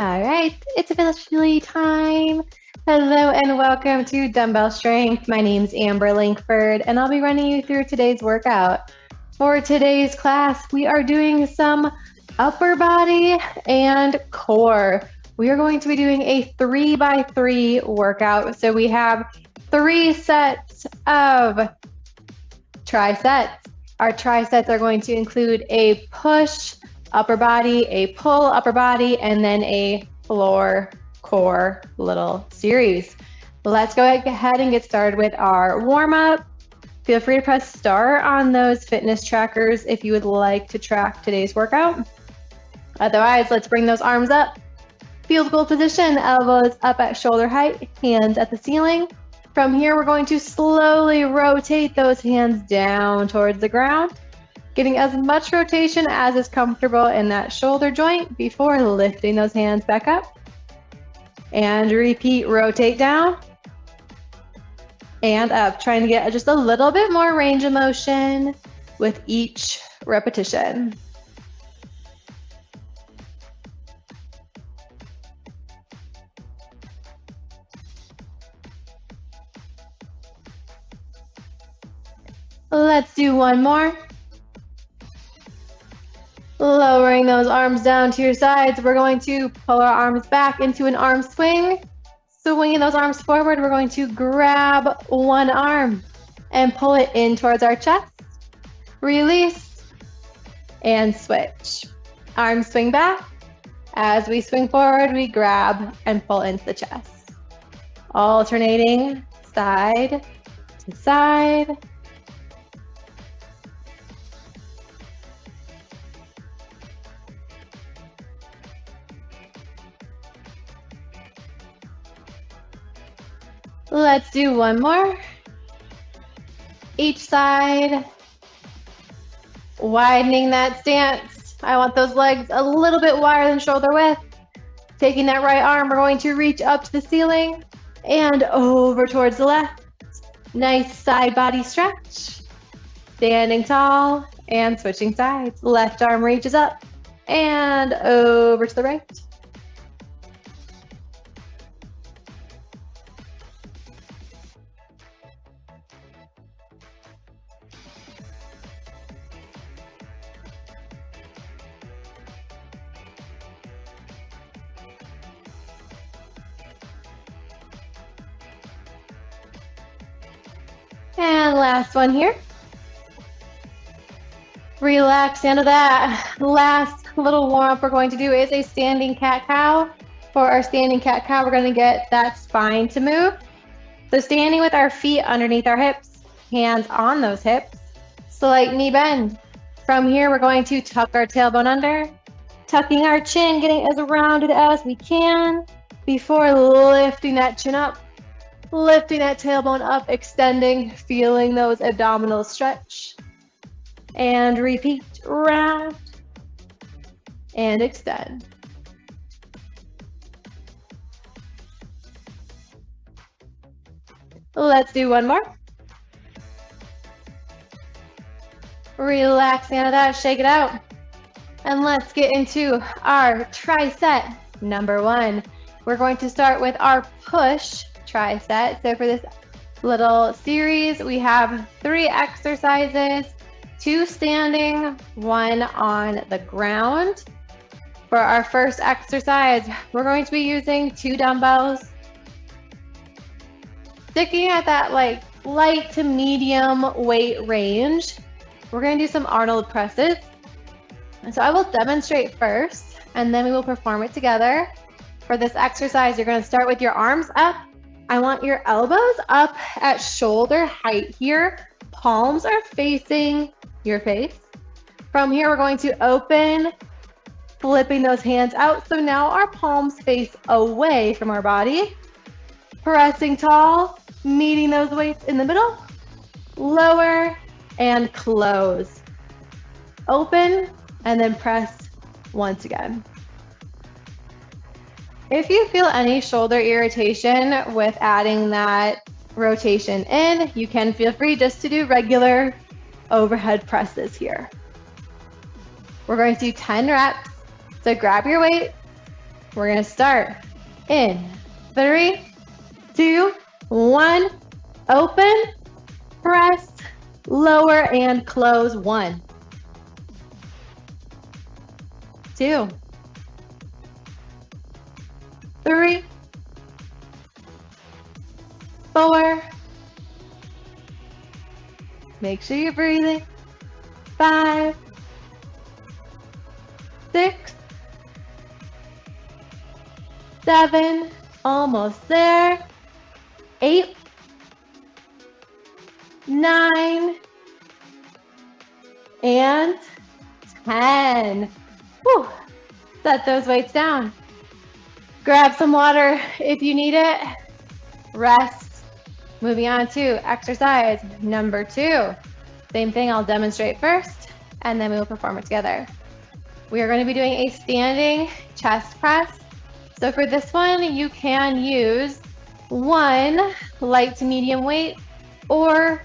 All right, it's officially time. Hello and welcome to Dumbbell Strength. My name's Amber Linkford, and I'll be running you through today's workout. For today's class, we are doing some upper body and core. We are going to be doing a 3x3 workout. So we have 3 sets of triceps. Our triceps are going to include a push upper body, a pull upper body, and then a floor core little series. Let's go ahead and get started with our warm-up. Feel free to press start on those fitness trackers if you would like to track today's workout. Otherwise, let's bring those arms up. Field goal position, elbows up at shoulder height, hands at the ceiling. From here, we're going to slowly rotate those hands down towards the ground, getting as much rotation as is comfortable in that shoulder joint before lifting those hands back up. And repeat, rotate down and up, trying to get just a little bit more range of motion with each repetition. Let's do one more. Lowering those arms down to your sides, we're going to pull our arms back into an arm swing. Swinging those arms forward, we're going to grab one arm and pull it in towards our chest. Release and switch. Arms swing back. As we swing forward, we grab and pull into the chest. Alternating side to side. Let's do one more. Each side, widening that stance. I want those legs a little bit wider than shoulder width. Taking that right arm, we're going to reach up to the ceiling and over towards the left. Nice side body stretch. Standing tall and switching sides. Left arm reaches up and over to the right. And last one here. Relax into that. Last little warm up we're going to do is a standing cat-cow. For our standing cat-cow, we're going to get that spine to move. So standing with our feet underneath our hips, hands on those hips, slight knee bend. From here, we're going to tuck our tailbone under, tucking our chin, getting as rounded as we can before lifting that chin up. Lifting that tailbone up, extending, feeling those abdominals stretch. And repeat, round and extend. Let's do one more. Relax into that, shake it out. And let's get into our tricep number 1. We're going to start with our push tricep. So for this little series, we have 3 exercises, 2 standing, 1 on the ground. For our first exercise, we're going to be using 2 dumbbells, sticking at that like light to medium weight range. We're going to do some Arnold presses. And so I will demonstrate first, and then we will perform it together. For this exercise, you're going to start with your arms up. I want your elbows up at shoulder height here. Palms are facing your face. From here, we're going to open, flipping those hands out. So now our palms face away from our body. Pressing tall, meeting those weights in the middle. Lower and close. Open and then press once again. If you feel any shoulder irritation with adding that rotation in, you can feel free just to do regular overhead presses here. We're going to do 10 reps. So grab your weight, We're gonna start in 3, 2, 1. Open, press, lower, and close. 1, 2, 3, 4. Make sure you're breathing. 5, 6, 7, almost there. 8, 9, and 10. Whew. Set those weights down. Grab some water if you need it. Rest. Moving on to exercise number 2. Same thing, I'll demonstrate first, and then we will perform it together. We are going to be doing a standing chest press. So for this one, you can use 1 light to medium weight or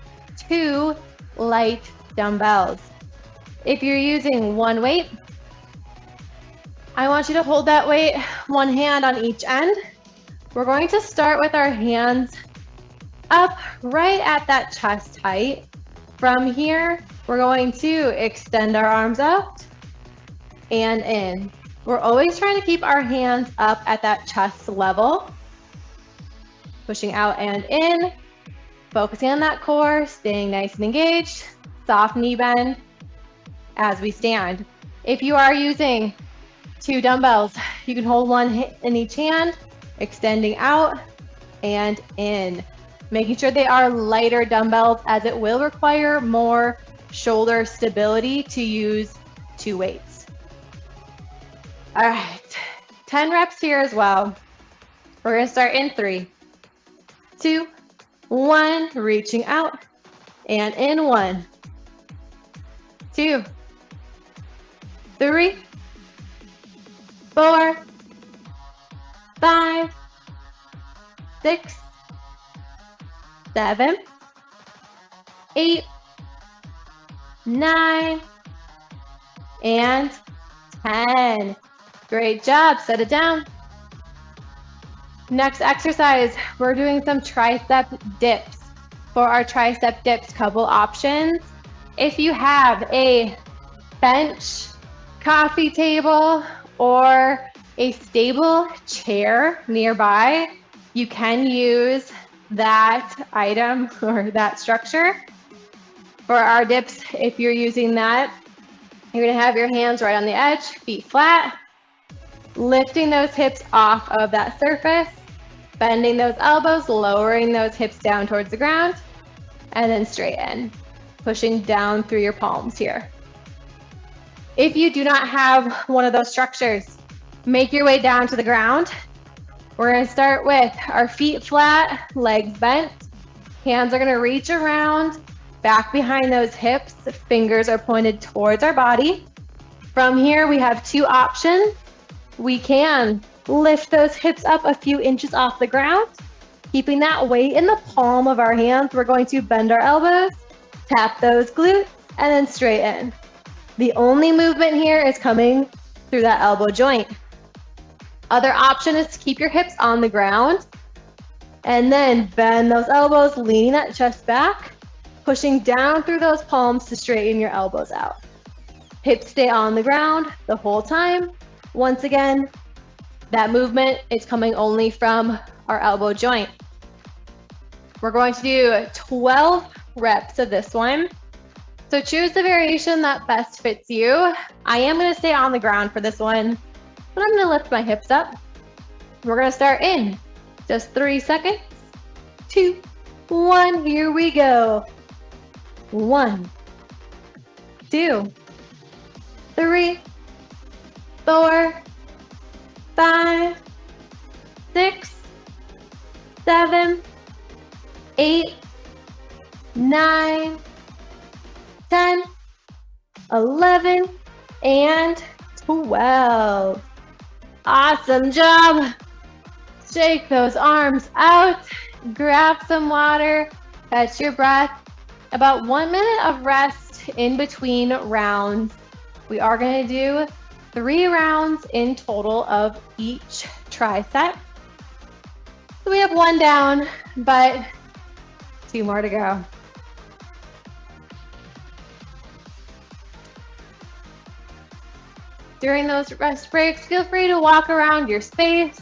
2 light dumbbells. If you're using 1 weight, I want you to hold that weight 1 hand on each end. We're going to start with our hands up right at that chest height. From here, we're going to extend our arms out and in. We're always trying to keep our hands up at that chest level. Pushing out and in, focusing on that core, staying nice and engaged, soft knee bend as we stand. If you are using 2 dumbbells, you can hold 1 in each hand, extending out and in. Making sure they are lighter dumbbells as it will require more shoulder stability to use 2 weights. All right, 10 reps here as well. We're gonna start in 3, 2, 1, reaching out and in. 1, 2, 3, 4, 5, 6, 7, 8, 9, and 10. Great job. Set it down. Next exercise, we're doing some tricep dips. For our tricep dips, couple options. If you have a bench, coffee table, or a stable chair nearby, you can use that item or that structure. For our dips, if you're using that, you're gonna have your hands right on the edge, feet flat, lifting those hips off of that surface, bending those elbows, lowering those hips down towards the ground, and then straighten, pushing down through your palms here. If you do not have one of those structures, make your way down to the ground. We're gonna start with our feet flat, legs bent. Hands are gonna reach around, back behind those hips. The fingers are pointed towards our body. From here, we have 2 options. We can lift those hips up a few inches off the ground. Keeping that weight in the palm of our hands, we're going to bend our elbows, tap those glutes, and then straighten. The only movement here is coming through that elbow joint. Other option is to keep your hips on the ground and then bend those elbows, leaning that chest back, pushing down through those palms to straighten your elbows out. Hips stay on the ground the whole time. Once again, that movement is coming only from our elbow joint. We're going to do 12 reps of this one. So choose the variation that best fits you. I am going to stay on the ground for this one, but I'm gonna lift my hips up. We're gonna start in just 3 seconds. 2, 1, here we go. 1, 2, 3, 4, 5, 6, 7, 8, 9, 10, 11, and 12. Awesome job. Shake those arms out, grab some water, catch your breath. About 1 minute of rest in between rounds. We are going to do 3 rounds in total of each tricep. So we have 1 down, but 2 more to go. During those rest breaks, feel free to walk around your space,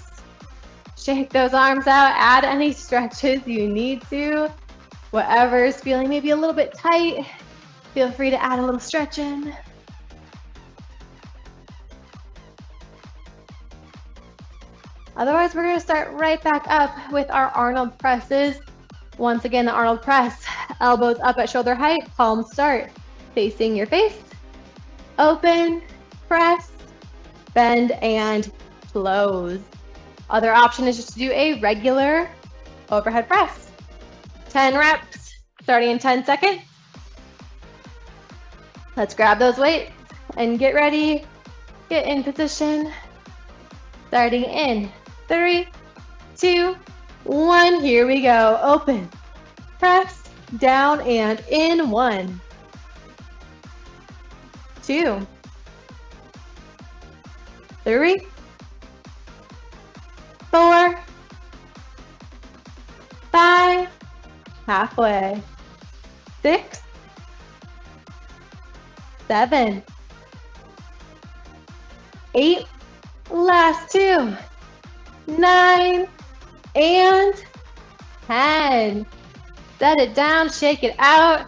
shake those arms out, add any stretches you need to. Whatever is feeling maybe a little bit tight, feel free to add a little stretch in. Otherwise, we're going to start right back up with our Arnold presses. Once again, the Arnold press, elbows up at shoulder height, palms start facing your face. Open, press, bend, and close. Other option is just to do a regular overhead press. 10 reps, starting in 10 seconds. Let's grab those weights and get ready. Get in position. Starting in 3, 2, 1. Here we go. Open, press, down, and in. 1, 2, 3, 4, 5, halfway, 6, 7, 8, last 2, 9, and 10. Set it down, shake it out.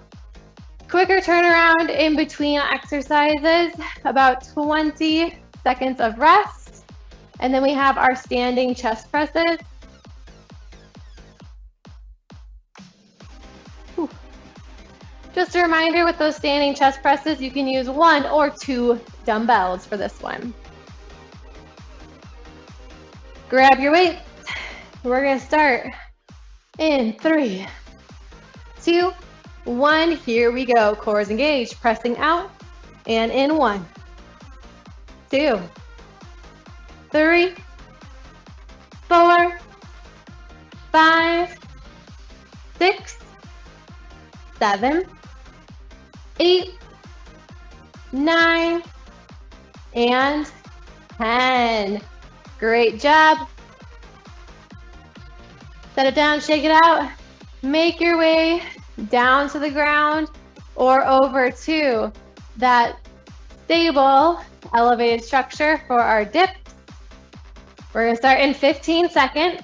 Quicker turnaround in between exercises, about 20 seconds of rest. And then we have our standing chest presses. Whew. Just a reminder, with those standing chest presses, you can use 1 or 2 dumbbells for this one. Grab your weights. We're going to start in 3, 2, 1. Here we go. Core is engaged. Pressing out and in. 1, 2, 3, 4, 5, 6, 7, 8, 9, and 10. Great job. Set it down, shake it out. Make your way down to the ground or over to that stable elevated structure for our dips. We're going to start in 15 seconds.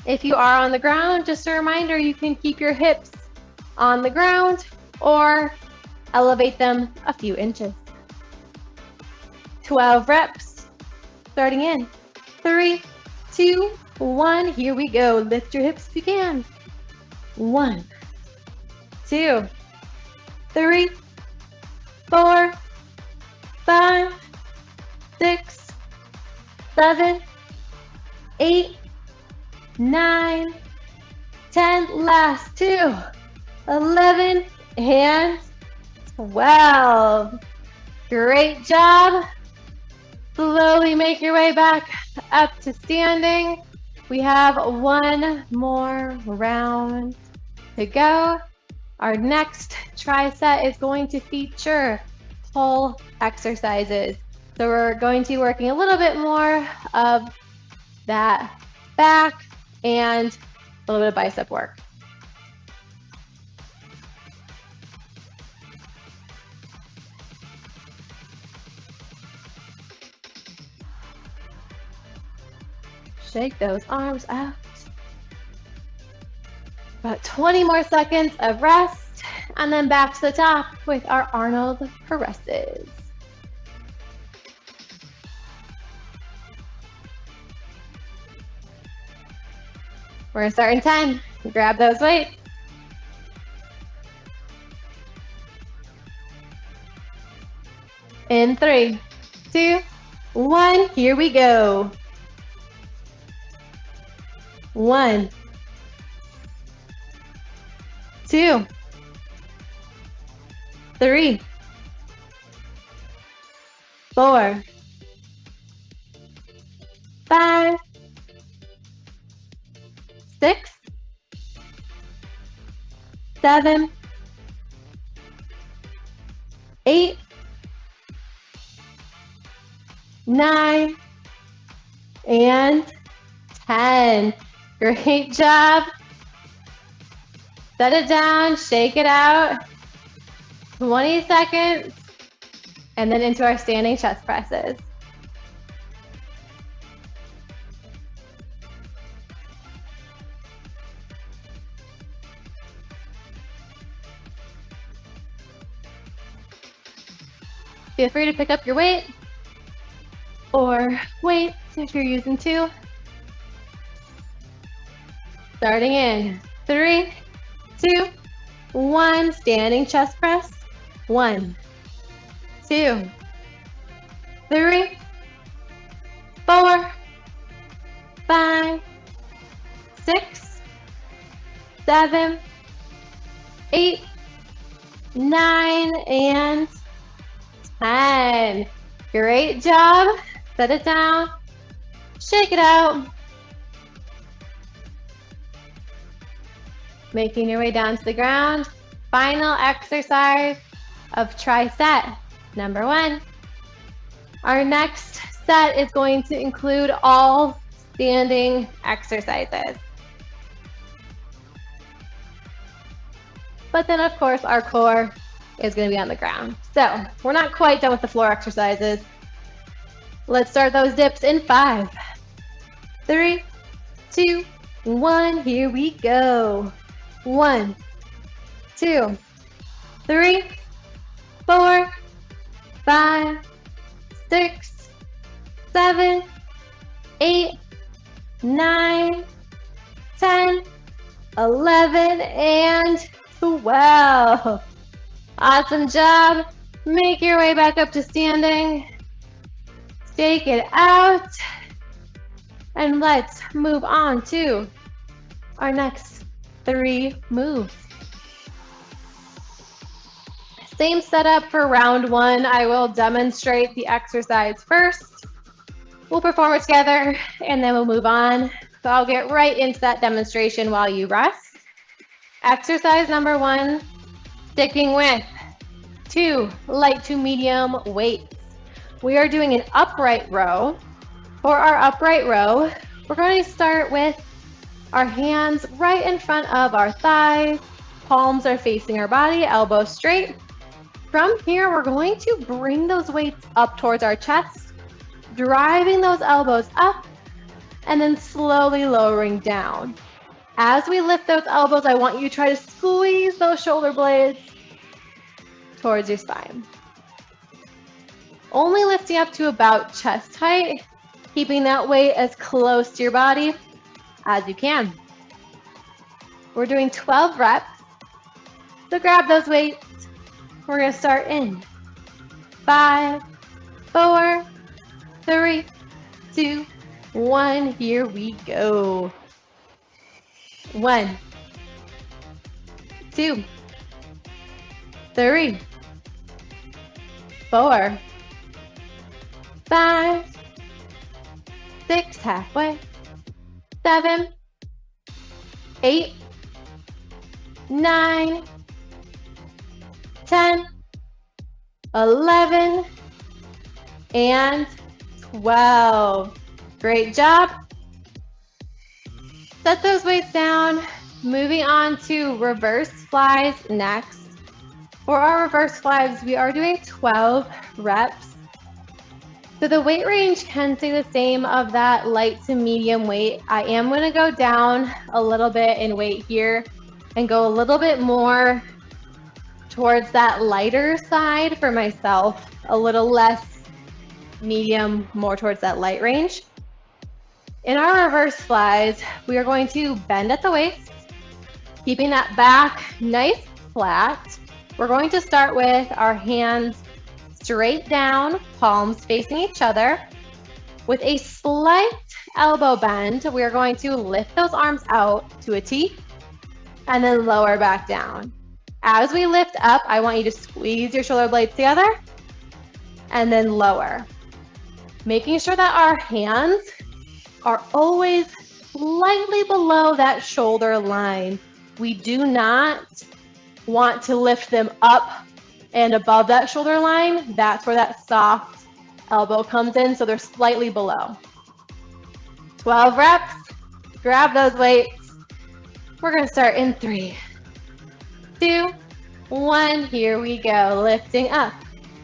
If you are on the ground, just a reminder, you can keep your hips on the ground or elevate them a few inches. 12 reps, starting in 3, 2, 1. Here we go. Lift your hips if you can. 1, 2, 3, 4, 5, 6, 7, 8, 9, 10. Last 2, 11, and 12. Great job. Slowly make your way back up to standing. We have 1 more round to go. Our next tri-set is going to feature pull exercises. So we're going to be working a little bit more of that back and a little bit of bicep work. Shake those arms out. About 20 more seconds of rest, and then back to the top with our Arnold presses. We're gonna start in 10. Grab those weights. In 3, 2, 1, here we go. 1, 2, 3, 4, 5, 6, 7, 8, 9, and 10. Great job. Set it down, shake it out. 20 seconds, and then into our standing chest presses. Feel free to pick up your weight or weights if you're using 2. Starting in 3, 2, 1. Standing chest press. 1, 2, 3, 4, 5, 6, 7, 8, 9, and 10. Great job. Set it down. Shake it out. Making your way down to the ground. Final exercise of tricep number 1. Our next set is going to include all standing exercises. But then of course our core is going to be on the ground. So we're not quite done with the floor exercises. Let's start those dips in 5, 3, 2, 1. Here we go. 1, 2, 3, 4, 5, 6, 7, 8, 9, 10, 11, and 12. Awesome job. Make your way back up to standing. Shake it out. And let's move on to our next 3 moves. Same setup for round 1. I will demonstrate the exercise first. We'll perform it together and then we'll move on. So I'll get right into that demonstration while you rest. Exercise number 1, sticking with 2 light to medium weights. We are doing an upright row. For our upright row, we're going to start with our hands right in front of our thighs. Palms are facing our body, elbows straight. From here, we're going to bring those weights up towards our chest, driving those elbows up, and then slowly lowering down. As we lift those elbows, I want you to try to squeeze those shoulder blades towards your spine. Only lifting up to about chest height, keeping that weight as close to your body as you can. We're doing 12 reps. So grab those weights. We're going to start in 5, 4, 3, 2, 1. Here we go. 1, 2, 3, 4, 5, 6, halfway, 7, 8, 9, 10, 11, and 12. Great job. Set those weights down. Moving on to reverse flies next. For our reverse flies, we are doing 12 reps. So the weight range can stay the same of that light to medium weight. I am going to go down a little bit in weight here and go a little bit more towards that lighter side for myself, a little less medium, more towards that light range. In our reverse flies, we are going to bend at the waist, keeping that back nice flat. We're going to start with our hands straight down, palms facing each other. With a slight elbow bend, we are going to lift those arms out to a T and then lower back down. As we lift up, I want you to squeeze your shoulder blades together and then lower. Making sure that our hands are always slightly below that shoulder line. We do not want to lift them up and above that shoulder line. That's where that soft Elbow comes in, so they're slightly below. 12 reps. Grab those weights. We're going to start in 3, 2, 1. Here we go. Lifting up.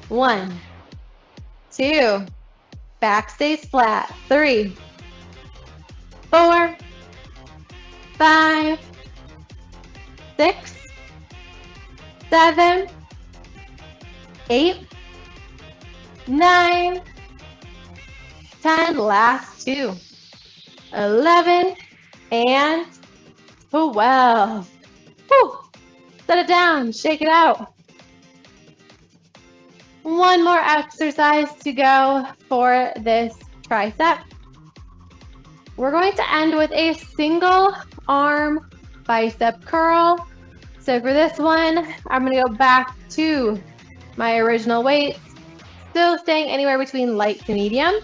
1, 2. Back stays flat. 3, 4, 5, 6, 7, 8, 9, 10. Last 2. 11 and 12. Whew. Set it down. Shake it out. One more exercise to go for this tricep. We're going to end with a single arm bicep curl. So for this one, I'm going to go back to my original weights, still staying anywhere between light to medium.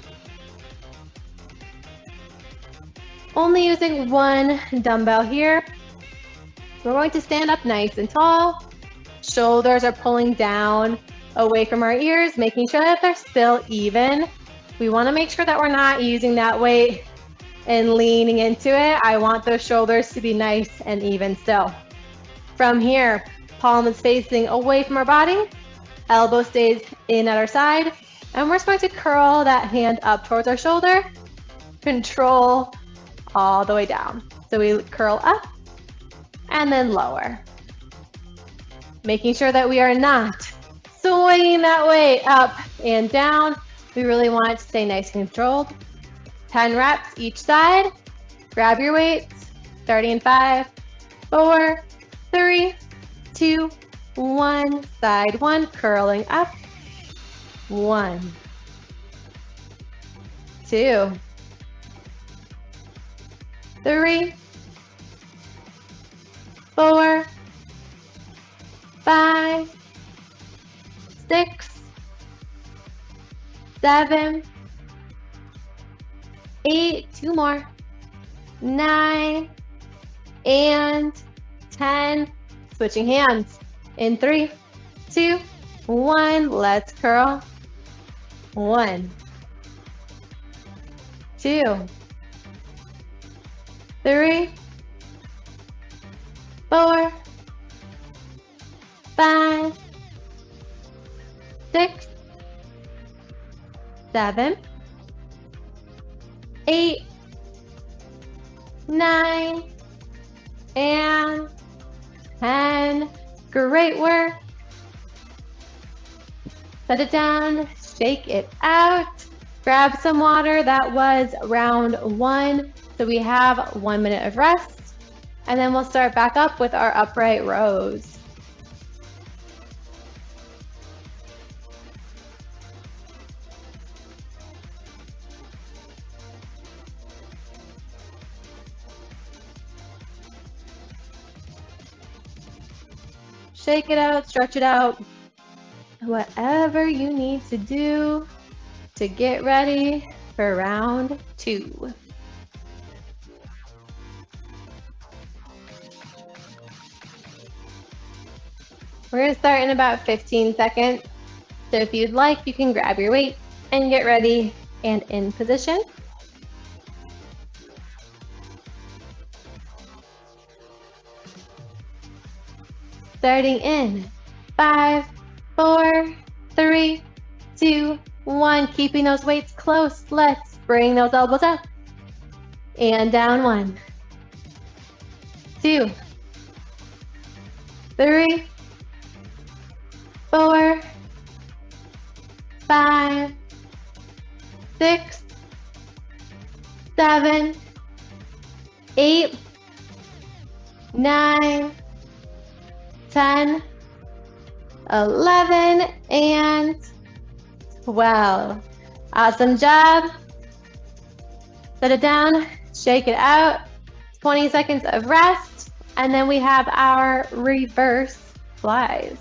Only using one dumbbell here. We're going to stand up nice and tall. Shoulders are pulling down away from our ears, making sure that they're still even. We want to make sure that we're not using that weight and leaning into it. I want those shoulders to be nice and even still. From here, palm is facing away from our body, elbow stays in at our side, and we're just going to curl that hand up towards our shoulder. Control all the way down. So we curl up and then lower. Making sure that we are not swinging that weight up and down. We really want it to stay nice and controlled. 10 reps each side. Grab your weights, starting in 5, 4, 3, 2, 1. Side 1, curling up. 1, 2, 3, 4, 5, 6, 7, 8, 2 more, 9, and 10. Switching hands in 3, 2, 1. Let's curl. 1, 2, 3, 4, 5, 6, 7, 8, 9, and 10. Great work. Set it down, shake it out. Grab some water. That was round 1. So we have 1 minute of rest, and then we'll start back up with our upright rows. Shake it out, stretch it out, whatever you need to do to get ready for round 2. We're going to start in about 15 seconds. So if you'd like, you can grab your weight and get ready and in position. Starting in 5, 4, 3, 2, 1. Keeping those weights close. Let's bring those elbows up and down. 1, 2, 3, 4, 5, 6, 7, 8, 9, 10, 11, and 12. Awesome job. Set it down, shake it out. 20 seconds of rest, and then we have our reverse flies.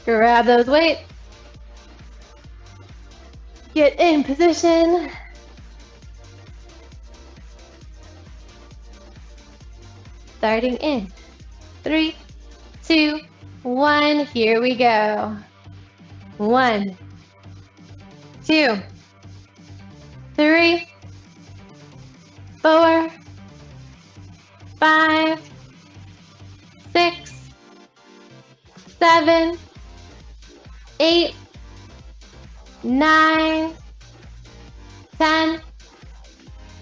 Grab those weights. Get in position. Starting in 3, 2, 1. Here we go. 1, 2, 3, 4, 5, 6, 7, 8, 9, 10,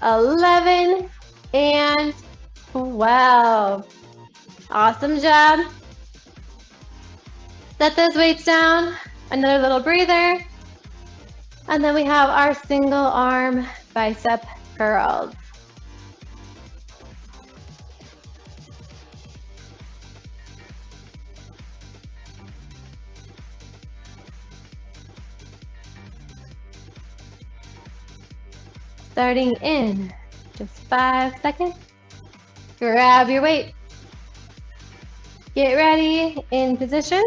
11, and 12. Awesome job. Set those weights down. Another little breather. And then we have our single arm bicep curls. Starting in just 5 seconds. Grab your weight. Get ready, in position.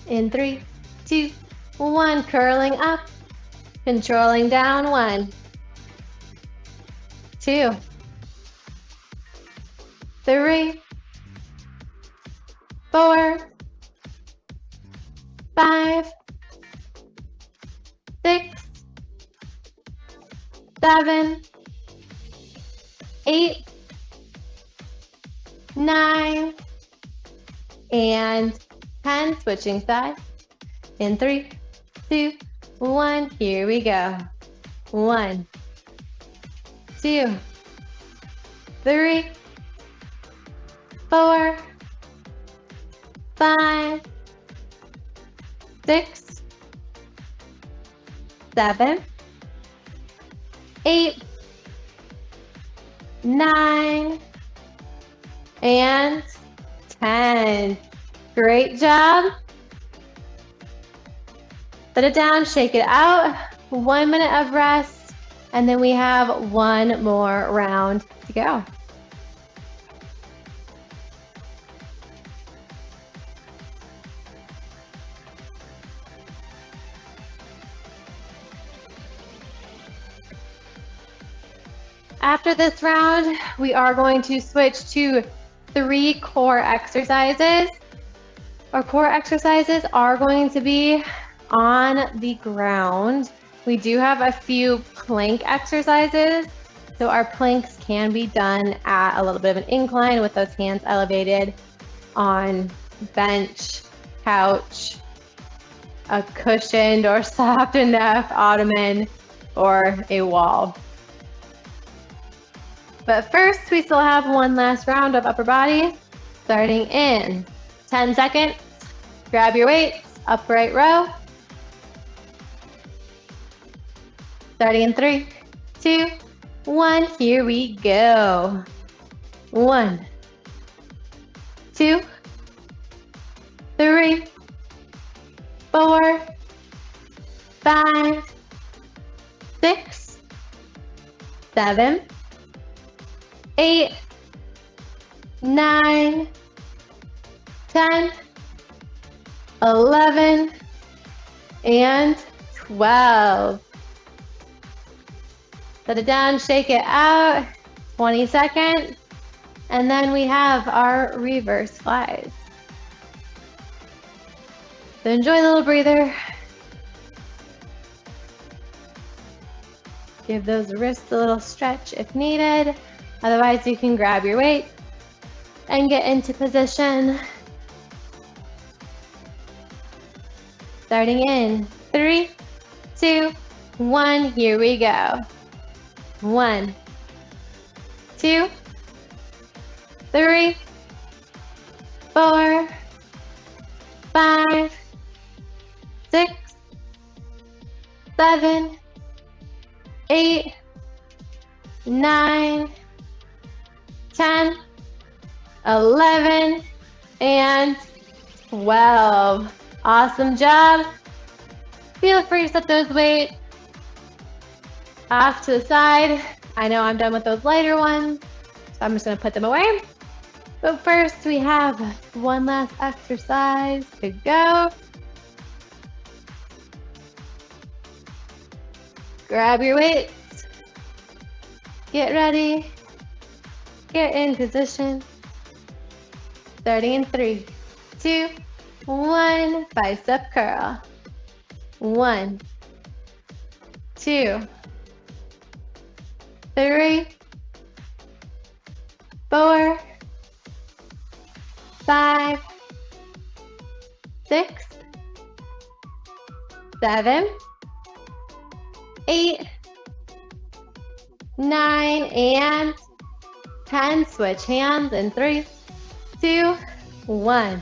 In 3, 2, 1, curling up, controlling down. 1, 2, 3, 4, 5, 6, 7, 8, 9, and 10. Switching sides. In 3, 2, 1. Here we go. 1, 2, 3, 4, 5, 6, 7, 8, 9, and 10. Great job. Set it down, shake it out. 1 minute of rest, and then we have one more round to go. After this round, we are going to switch to 3 core exercises. Our core exercises are going to be on the ground. We do have a few plank exercises. So our planks can be done at a little bit of an incline with those hands elevated on bench, couch, a cushioned or soft enough ottoman, or a wall. But first, we still have one last round of upper body. Starting in 10 seconds. Grab your weights, upright row. Starting in 3, 2, 1. Here we go. 1, 2, 3, 4, 5, 6, 7, 8, 9, 10, 11, and 12. Set it down, shake it out, 20 seconds, and then we have our reverse flies. So enjoy the little breather. Give those wrists a little stretch if needed. Otherwise, you can grab your weight and get into position. Starting in 3, 2, 1. Here we go. 1, 2, 3, 4, 5, 6, 7, 8, 9, 10, 11, and 12. Awesome job. Feel free to set those weights off to the side. I know I'm done with those lighter ones, so I'm just going to put them away. But first, we have one last exercise to go. Grab your weights. Get ready. Get in position. Starting in 3, 2, 1. Bicep curl. 1, 2, 3, 4, 5, 6, 7, 8, 9, and 10. Switch hands in 3, 2, 1.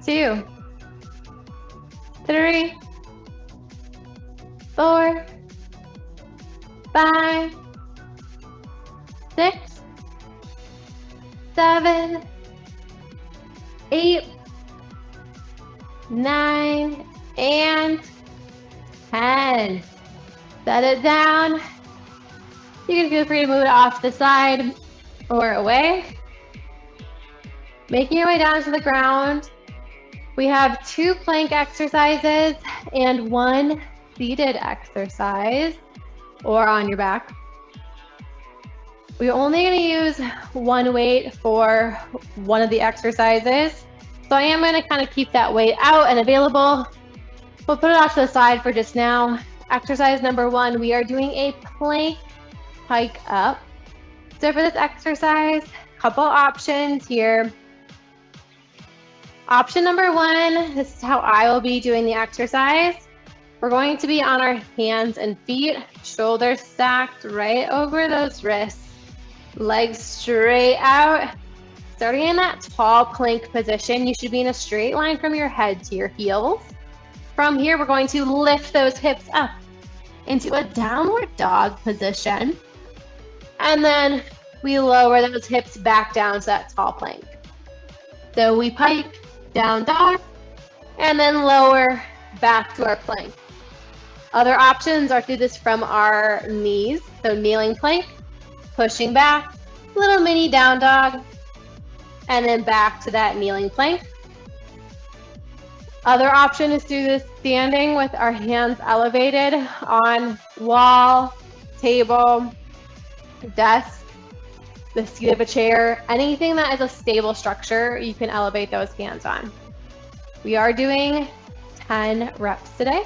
2, 3, 4, 5, 6, 7, 8, 9, and 10. Set it down. You can feel free to move it off the side or away. Making your way down to the ground. We have 2 plank exercises and 1 seated exercise, or on your back. We're only going to use 1 weight for one of the exercises. So I am going to kind of keep that weight out and available. We'll put it off to the side for just now. Exercise number 1, we are doing a plank hike up. So for this exercise, couple options here. Option number 1, this is how I will be doing the exercise. We're going to be on our hands and feet, shoulders stacked right over those wrists, legs straight out. Starting in that tall plank position, you should be in a straight line from your head to your heels. From here, we're going to lift those hips up into a downward dog position. And then we lower those hips back down to that tall plank. So we pike, down dog, and then lower back to our plank. Other options are to do this from our knees. So kneeling plank, pushing back, little mini down dog, and then back to that kneeling plank. Other option is to do this standing with our hands elevated on wall, table, desk, the seat of a chair, anything that is a stable structure, you can elevate those hands on. We are doing 10 reps today.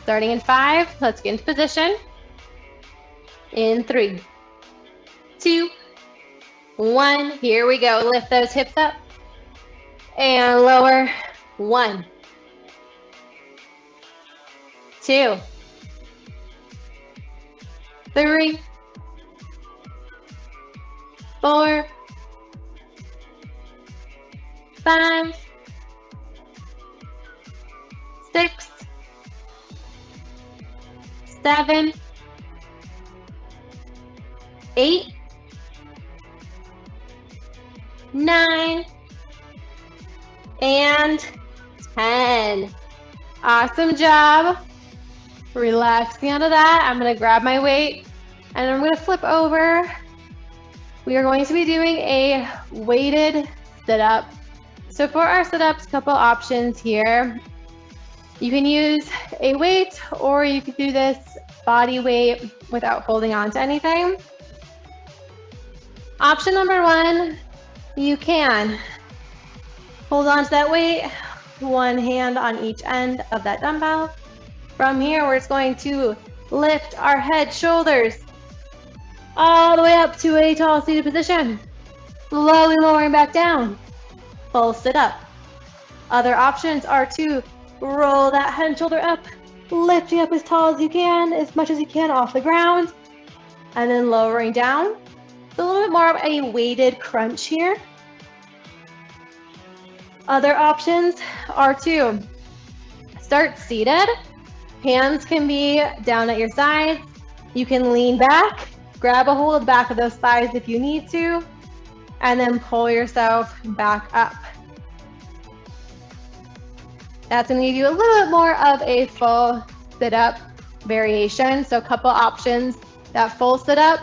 Starting in 5, let's get into position. In 3, 2, 1, here we go. Lift those hips up and lower. 1, 2, 3, 4, 5, 6, 7, 8, 9, and 10. Awesome job. Relaxing out of that. I'm going to grab my weight and I'm going to flip over. We are going to be doing a weighted sit-up. So for our sit-ups, couple options here. You can use a weight or you could do this body weight without holding on to anything. Option number 1, you can hold on to that weight, one hand on each end of that dumbbell. From here, we're just going to lift our head, shoulders, all the way up to a tall seated position. Slowly lowering back down. Full sit up. Other options are to roll that head and shoulder up, lifting up as tall as you can, as much as you can off the ground, and then lowering down. It's a little bit more of a weighted crunch here. Other options are to start seated. Hands can be down at your sides. You can lean back, grab a hold of the back of those thighs if you need to, and then pull yourself back up. That's going to give you a little bit more of a full sit-up variation. So a couple options. That full sit-up,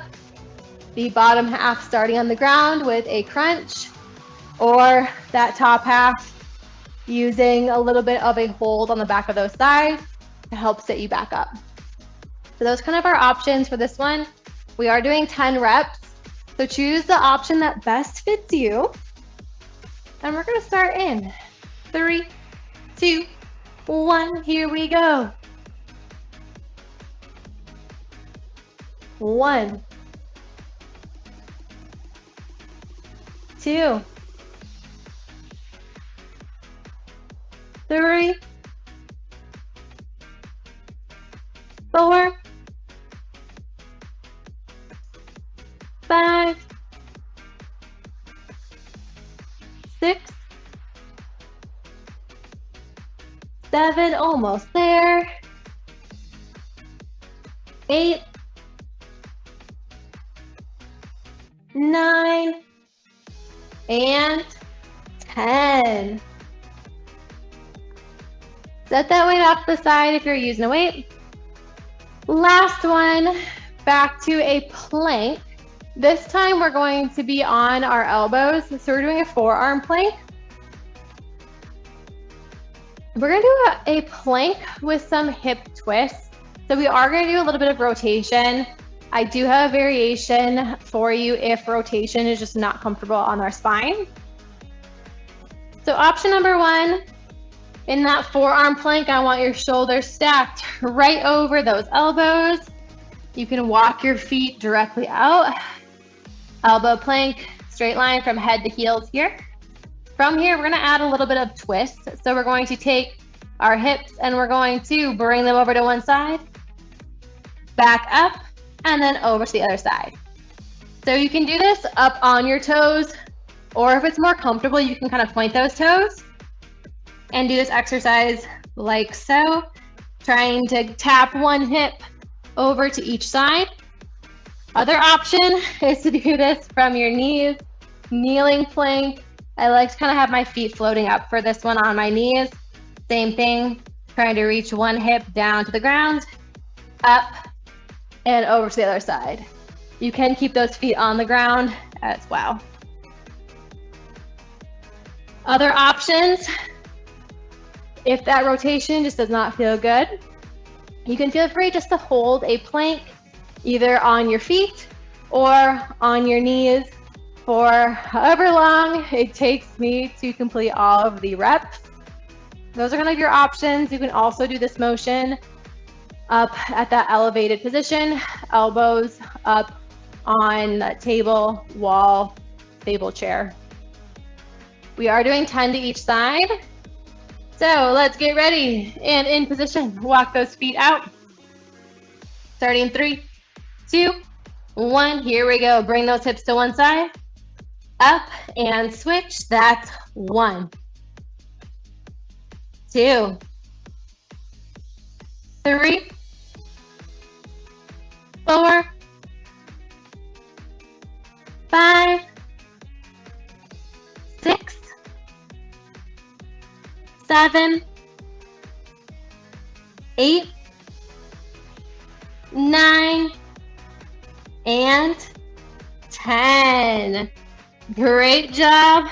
the bottom half starting on the ground with a crunch, or that top half using a little bit of a hold on the back of those thighs to help sit you back up. So those kind of our options for this one. We are doing 10 reps, so choose the option that best fits you. And we're gonna start in 3, 2, 1. Here we go. 1, 2, 3, 4, 5, 6, 7, almost there. 8, 9, and 10. Set that weight off the side if you're using a weight. Last one, back to a plank. This time we're going to be on our elbows. So we're doing a forearm plank. We're gonna do a plank with some hip twists. So we are gonna do a little bit of rotation. I do have a variation for you if rotation is just not comfortable on our spine. So option number 1, in that forearm plank, I want your shoulders stacked right over those elbows. You can walk your feet directly out. Elbow plank, straight line from head to heels here. From here, we're gonna add a little bit of twist. So we're going to take our hips and we're going to bring them over to one side, back up, and then over to the other side. So you can do this up on your toes, or if it's more comfortable, you can kind of point those toes and do this exercise like so, trying to tap one hip over to each side. Other option is to do this from your knees, kneeling plank. I like to kind of have my feet floating up for this one on my knees. Same thing, trying to reach one hip down to the ground, up, and over to the other side. You can keep those feet on the ground as well. Other options, if that rotation just does not feel good, you can feel free just to hold a plank either on your feet or on your knees for however long it takes me to complete all of the reps. Those are kind of your options. You can also do this motion up at that elevated position, elbows up on that table, wall, table, chair. We are doing 10 to each side. So let's get ready and in position. Walk those feet out. Starting 3, 2, 1. Here we go. Bring those hips to one side. Up and switch. That's 1, 2, 3, 4, 5, 6, 7, 8, 9, and 10. Great job.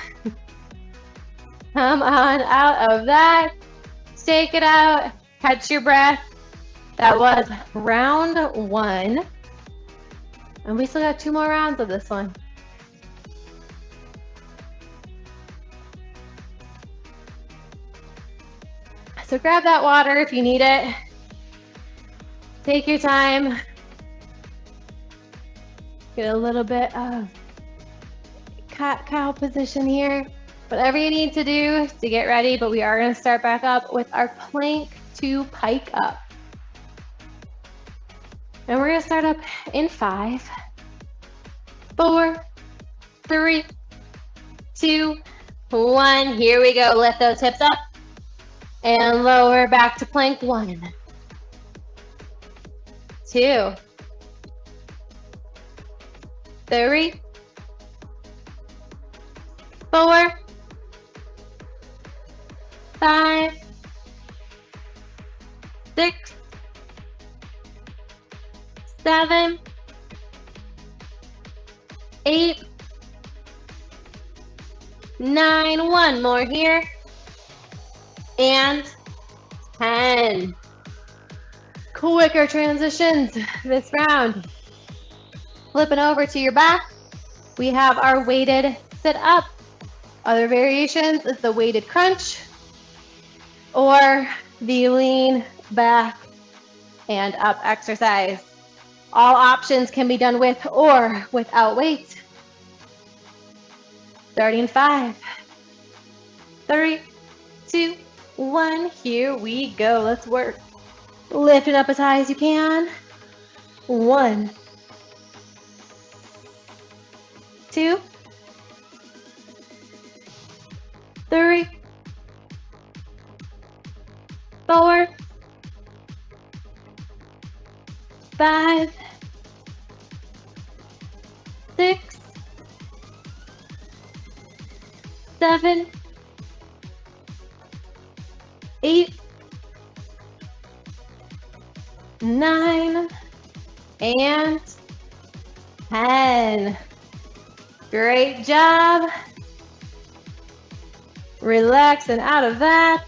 Come on out of that. Shake it out. Catch your breath. That was round 1. And we still got 2 more rounds of this one. So grab that water if you need it. Take your time. Get a little bit of cat-cow position here. Whatever you need to do to get ready, but we are going to start back up with our plank to pike up. And we're going to start up in 5, 4, 3, 2, 1. Here we go. Lift those hips up and lower back to plank. 1, 2, 3, 4, 5, 6, 7, 8, 9. One more here. And 10. Quicker transitions this round. Flipping over to your back, we have our weighted sit-up. Other variations is the weighted crunch or the lean back and up exercise. All options can be done with or without weight. Starting in 5, 3, 2, 1. Here we go. Let's work. Lift it up as high as you can. 1, 2, 3, 4, 5, 6, 7, 8, 9, and 10. Great job. Relaxing out of that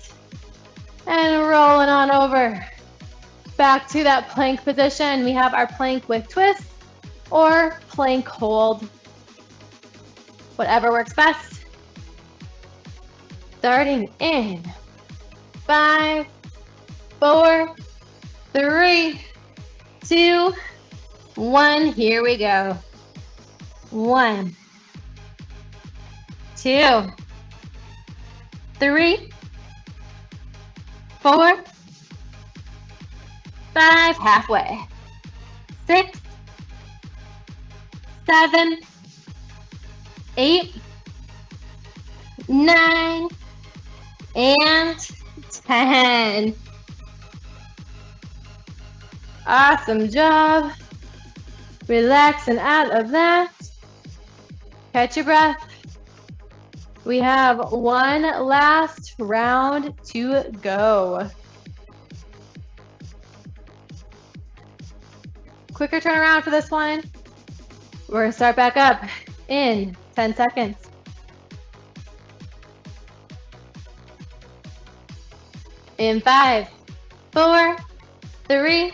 and rolling on over. Back to that plank position. We have our plank with twist or plank hold. Whatever works best. Starting in 5, 4, 3, 2, 1. Here we go. 1, 2, 3, 4, 5, halfway. 6, 7, 8, 9, and 10. Awesome job. Relaxing out of that. Catch your breath. We have one last round to go. Quicker turnaround for this one. We're gonna start back up in 10 seconds. In 5, 4, 3,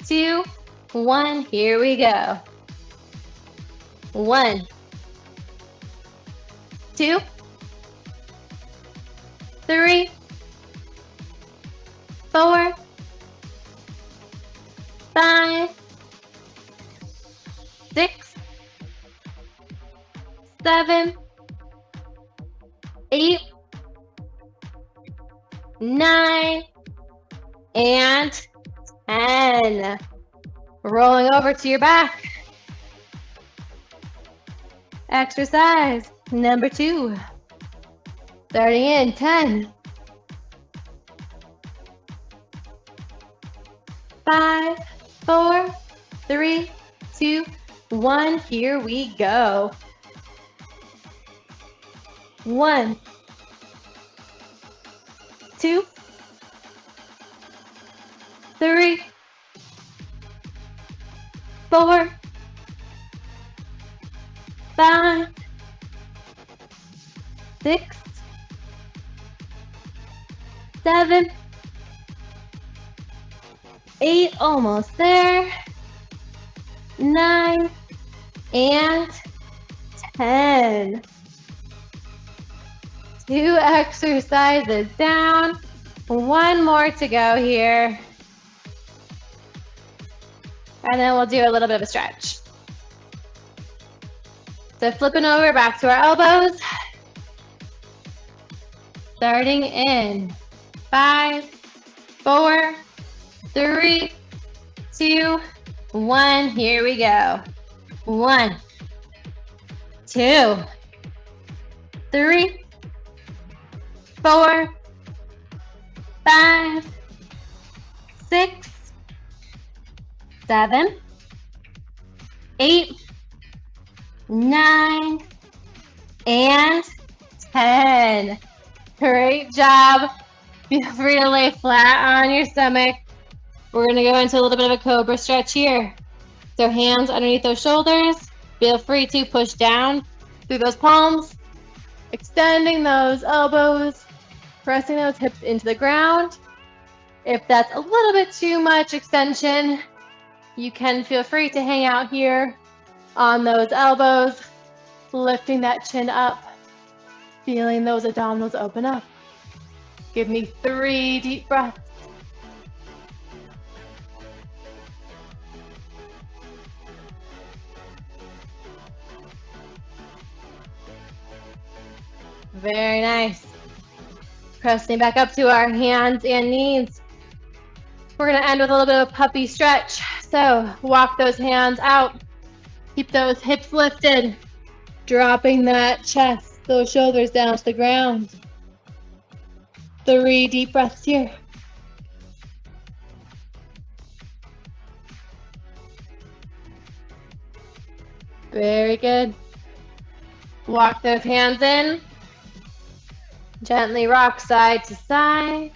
2, 1. Here we go. 1, 2, 3, 4, 5, 6, 7, 8, 9, and 10. Rolling over to your back. Exercise number 2. Starting in 10, 5, 4, 3, 2, 1. Here we go. 1, 2, 3, 4, 5, 6, 7, 8, almost there, 9, and 10. 2 exercises down. 1 more to go here. And then we'll do a little bit of a stretch. So flipping over back to our elbows. Starting in 5, 4, 3, 2, 1. Here we go. 1, 2, 3, 4, 5, 6, 7, 8, 9, and 10. Great job. Feel free to lay flat on your stomach. We're going to go into a little bit of a cobra stretch here. So hands underneath those shoulders. Feel free to push down through those palms, extending those elbows, pressing those hips into the ground. If that's a little bit too much extension, you can feel free to hang out here On those elbows, lifting that chin up, feeling those abdominals open up. Give me 3 deep breaths. Very nice. Pressing back up to our hands and knees. We're going to end with a little bit of a puppy stretch. So walk those hands out. Keep those hips lifted. Dropping that chest, those shoulders down to the ground. 3 deep breaths here. Very good. Walk those hands in. Gently rock side to side.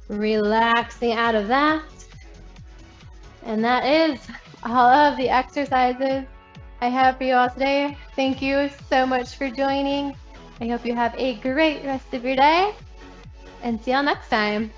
Relaxing out of that. And that is all of the exercises I have for you all today. Thank you so much for joining. I hope you have a great rest of your day and see y'all next time.